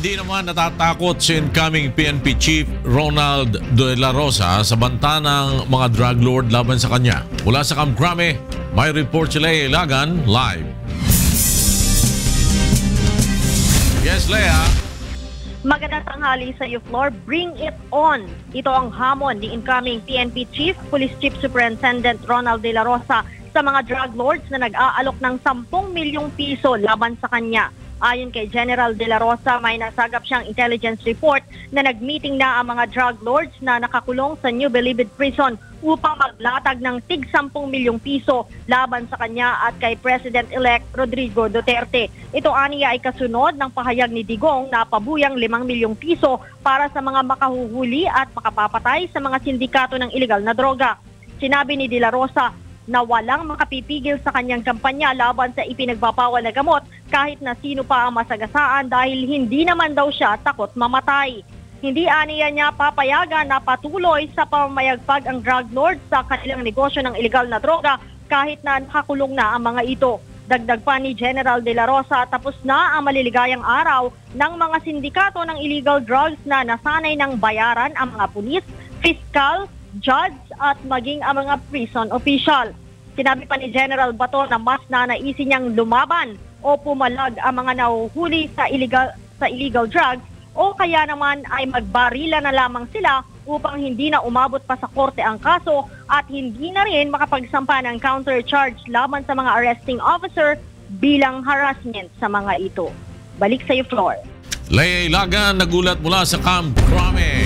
Hindi naman natatakot si incoming PNP Chief Ronald De La Rosa sa banta ng mga drug lord laban sa kanya. Mula sa Camp Crame, may report si Lea Ilagan live. Yes, Lea. Magandang tanghali sa iyo, Flor. Bring it on. Ito ang hamon ni incoming PNP Chief, Police Chief Superintendent Ronald De La Rosa sa mga drug lords na nag-aalok ng 10 milyong piso laban sa kanya. Ayon kay General De La Rosa, may nasagap siyang intelligence report na nag-meeting na ang mga drug lords na nakakulong sa New Bilibid Prison upang maglatag ng tig 10 milyong piso laban sa kanya at kay President-elect Rodrigo Duterte. Ito aniya ay kasunod ng pahayag ni Digong na pabuyang 5 milyong piso para sa mga makahuhuli at makapapatay sa mga sindikato ng ilegal na droga. Sinabi ni De La Rosa na walang makapipigil sa kanyang kampanya laban sa ipinagbabawal na gamot kahit na sino pa ang masagasaan dahil hindi naman daw siya takot mamatay. Hindi aniya niya papayagan na patuloy sa pamamayagpag ang drug lords sa kanilang negosyo ng ilegal na droga kahit na nakakulong na ang mga ito. Dagdag pa ni General De La Rosa, tapos na ang maliligayang araw ng mga sindikato ng illegal drugs na nasanay ng bayaran ang mga pulis, fiskal, judge at maging ang mga prison official. Sinabi pa ni General Bato na mas nanaisin niyang lumaban o pumalag ang mga nahuhuli sa illegal drugs o kaya naman ay magbarila na lamang sila upang hindi na umabot pa sa korte ang kaso at hindi na rin makapagsampa ng counter-charge laban sa mga arresting officer bilang harassment sa mga ito. Balik sa iyo, Flor. Lea Ilagan, nagulat mula sa Camp Crame.